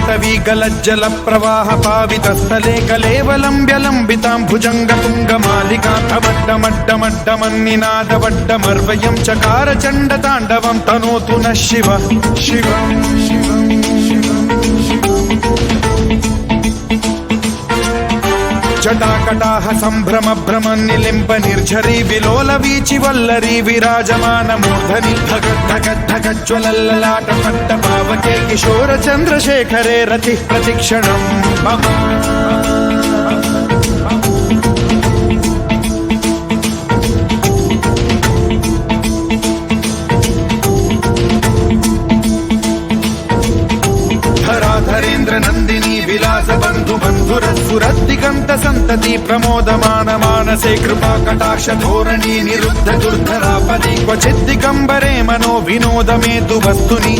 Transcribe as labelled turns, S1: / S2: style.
S1: पाटवी गलज्जल प्रवाह पावितस्थले कलेवलम्ब्यलम्बितां भुजङ्गतुङ्गमालिकाथवड्डमड्डमड्डमन्निनादवड्डमर्वयं चकार चण्डताण्डवं तनोतु नः शिव शिव जटाकटाह सम्भ्रम भ्रमन्निलिम्ब निर्झरी विलोल वीचि वल्लरी विराजमान मूर्धनि धगद्धगद्धगज्ज्वलल्ललाट पट्ट पावके किशोर चन्द्रशेखरे रतिः प्रतिक्षणं मम धराधरेन्द्र नन्दिनी विलास बन्धु बन्धुरस्फुरद्दिगन्त सन्तति प्रमोदमान मानसे कृपा कटाक्ष धोरणी निरुद्ध दुर्धरापदि क्वचिद्दिगम्बरे मनो विनोद मे तु वस्तुनि